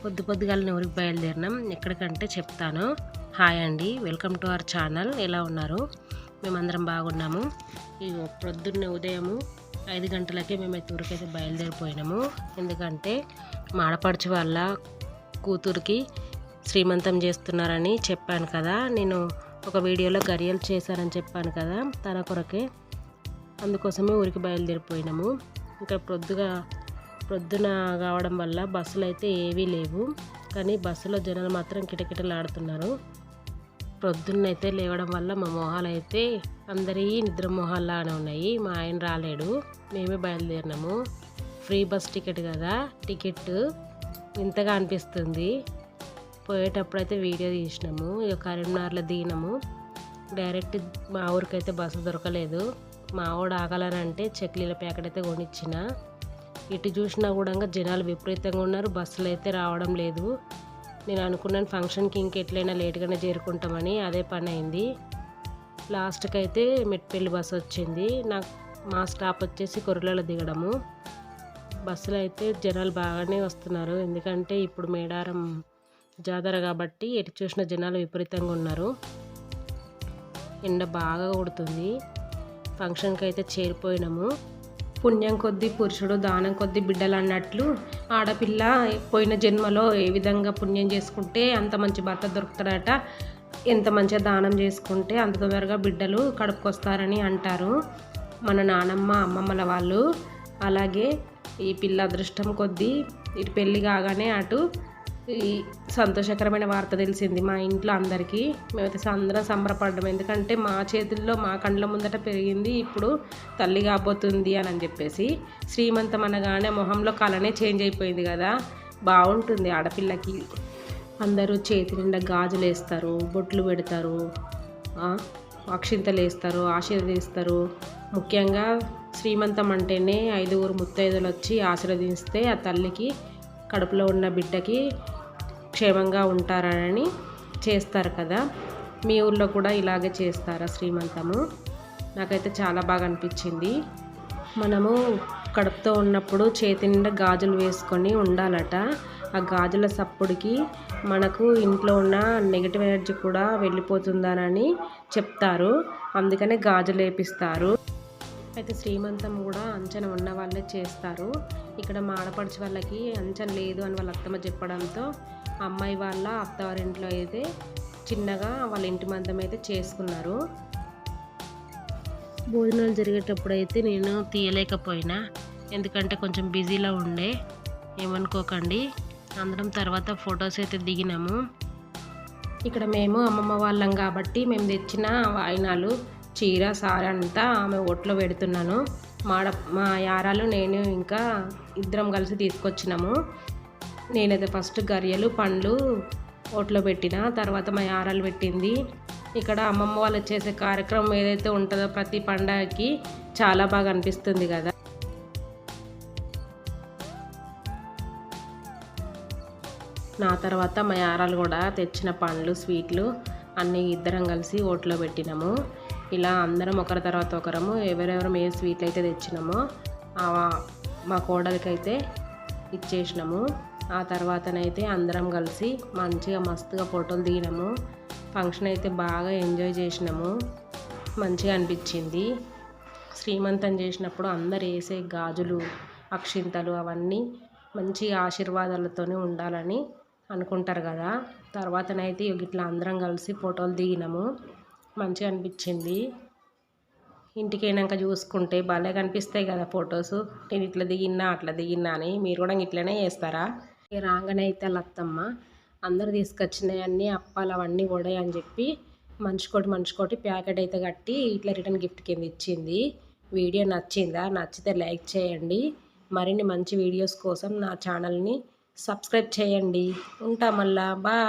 పొద్దుగాలనే ఊరికి బయలుదేరినాం. ఎక్కడికంటే చెప్తాను. హాయ్ అండి, వెల్కమ్ టు అవర్ ఛానల్. ఎలా ఉన్నారు? మేమందరం బాగున్నాము. ఇగో ప్రొద్దున్నే ఉదయము 5 గంటలకే మేమైతే ఊరికైతే బయలుదేరిపోయినాము. ఎందుకంటే మా ఆడపడుచు వాళ్ళ కూతురికి శ్రీమంతం చేస్తున్నారని చెప్పాను కదా. నేను ఒక వీడియోలో గరియలు చేశారని చెప్పాను కదా, తన కొరకే. అందుకోసమే ఊరికి బయలుదేరిపోయినాము. ఇంకా ప్రొద్దున కావడం వల్ల బస్సులు అయితే ఏవీ లేవు, కానీ బస్సులో జనాలు మాత్రం కిటకిటలాడుతున్నారు. ప్రొద్దున్నైతే లేవడం వల్ల మా మొహాలు అయితే అందరి నిద్ర మొహాల్లానే ఉన్నాయి. మా ఆయన రాలేడు, మేమే బయలుదేరినాము. ఫ్రీ బస్ టికెట్ కదా, టికెట్ ఇంతగా అనిపిస్తుంది. పోయేటప్పుడు అయితే వీడియో తీసినాము. ఇక కరీంనగర్లో దిగినాము. డైరెక్ట్ మా ఊరికైతే బస్సు దొరకలేదు. మా వాడు ఆగాలనంటే చెక్లీల ప్యాకెట్ అయితే కొనిచ్చిన. ఇటు చూసినా కూడా జనాలు విపరీతంగా ఉన్నారు, బస్సులు అయితే రావడం లేదు. నేను అనుకున్నాను ఫంక్షన్కి ఇంకెట్లయినా లేట్గానే చేరుకుంటామని, అదే పని అయింది. లాస్ట్కి అయితే మెట్పల్లి బస్సు వచ్చింది. మా స్టాప్ వచ్చేసి కొర్రలలో దిగడము. బస్సులో అయితే జనాలు బాగానే వస్తున్నారు, ఎందుకంటే ఇప్పుడు మేడారం జాతర కాబట్టి ఎటు చూసిన జనాలు విపరీతంగా ఉన్నారు. ఎండ బాగా కొడుతుంది. ఫంక్షన్కి అయితే చేరిపోయినాము. పుణ్యం కొద్దీ పురుషుడు, దానం కొద్దీ బిడ్డలు అన్నట్లు ఆడపిల్ల పోయిన జన్మలో ఏ విధంగా పుణ్యం చేసుకుంటే అంత మంచి భర్త దొరుకుతాడట, ఎంత మంచిగా దానం చేసుకుంటే అంత తొందరగా బిడ్డలు కడుపుకొస్తారని అంటారు మన నానమ్మ అమ్మమ్మల వాళ్ళు. అలాగే ఈ పిల్ల అదృష్టం కొద్దీ ఇటు పెళ్ళి కాగానే అటు ఈ సంతోషకరమైన వార్త తెలిసింది మా ఇంట్లో అందరికీ. మేమైతే అందరం సంబరపడ్డాం, ఎందుకంటే మా చేతుల్లో మా కండ్ల ముందట పెరిగింది, ఇప్పుడు తల్లి కాబోతుంది అని చెప్పేసి. శ్రీమంతం అనగానే మొహంలో కళనే చేంజ్ అయిపోయింది కదా, బాగుంటుంది ఆడపిల్లకి. అందరూ చేతి నిండా గాజులు వేస్తారు, బొట్లు పెడతారు, అక్షింతలు వేస్తారు, ఆశీర్వదిస్తారు. ముఖ్యంగా శ్రీమంతం అంటేనే 5 ముత్తైదులు వచ్చి ఆశీర్వదిస్తే ఆ తల్లికి కడుపులో ఉన్న బిడ్డకి క్షేమంగా ఉంటారని చేస్తారు కదా. మీ ఊళ్ళో కూడా ఇలాగే చేస్తారా శ్రీమంతము? నాకైతే చాలా బాగా అనిపించింది. మనము కడుపుతో ఉన్నప్పుడు చేతి నిండా గాజులు వేసుకొని ఉండాలట. ఆ గాజుల సప్పుడికి మనకు ఇంట్లో ఉన్న నెగిటివ్ ఎనర్జీ కూడా వెళ్ళిపోతుందనని చెప్తారు, అందుకనే గాజులు వేపిస్తారు. అయితే శ్రీమంతం కూడా అంచన ఉన్న వాళ్ళే చేస్తారు. ఇక్కడ మా ఆడపడుచు వాళ్ళకి అంచన లేదు అని వాళ్ళ అత్తమ్మ చెప్పడంతో అమ్మాయి వాళ్ళ అత్తవారింట్లో అయితే చిన్నగా వాళ్ళ ఇంటి మందం అయితే చేసుకున్నారు. భోజనాలు జరిగేటప్పుడు అయితే నేను తీయలేకపోయినా, ఎందుకంటే కొంచెం బిజీలో ఉండే, ఏమనుకోకండి. అందరం తర్వాత ఫొటోస్ అయితే దిగినాము. ఇక్కడ మేము అమ్మమ్మ వాళ్ళం కాబట్టి మేము తెచ్చిన వాయినాలు, చీర, సారీ అంతా ఆమె ఒట్లో పెడుతున్నాను. మా యారాలు నేను ఇంకా ఇద్దరం కలిసి తీసుకొచ్చినాము. నేనైతే ఫస్ట్ గరియలు, పండ్లు ఒట్లో పెట్టిన, తర్వాత మా యారాలు పెట్టింది. ఇక్కడ అమ్మమ్మ వాళ్ళు చేసే కార్యక్రమం ఏదైతే ఉంటుందో ప్రతి పండగకి చాలా బాగా అనిపిస్తుంది కదా. నా తర్వాత మా యారాలు కూడా తెచ్చిన పండ్లు, స్వీట్లు అన్నీ ఇద్దరం కలిసి ఓట్లో పెట్టినాము. ఇలా అందరం ఒకరి తర్వాత ఒకరము ఎవరెవరం ఏ స్వీట్లు అయితే తెచ్చినామో మా కోడలికైతే ఇచ్చేసినాము. ఆ తర్వాతనైతే అందరం కలిసి మంచిగా మస్తుగా ఫోటోలు దిగినాము. ఫంక్షన్ అయితే బాగా ఎంజాయ్ చేసినాము, మంచిగా అనిపించింది. శ్రీమంతం చేసినప్పుడు అందరు వేసే గాజులు, అక్షింతలు అవన్నీ మంచి ఆశీర్వాదాలతోనే ఉండాలని అనుకుంటారు కదా. తర్వాతనైతే ఇట్లా అందరం కలిసి ఫోటోలు దిగినాము, మంచిగా అనిపించింది. ఇంటికి అయినాక చూసుకుంటే భలే కనిపిస్తాయి కదా ఫొటోస్. నేను ఇట్లా దిగినా అట్లా దిగినా అని మీరు కూడా ఇట్లనే చేస్తారా? రాగానే అయితే వాళ్ళ అత్తమ్మ అందరు తీసుకొచ్చినాయి అన్నీ అప్పాలు అవన్నీ కూడా అని చెప్పి మనిషికోటి ప్యాకెట్ అయితే కట్టి ఇట్లా రిటర్న్ గిఫ్ట్ కింద ఇచ్చింది. వీడియో నచ్చిందా? నచ్చితే లైక్ చేయండి. మరిన్ని మంచి వీడియోస్ కోసం నా ఛానల్ని సబ్స్క్రైబ్ చేయండి. ఉంటా మళ్ళా, బాయ్.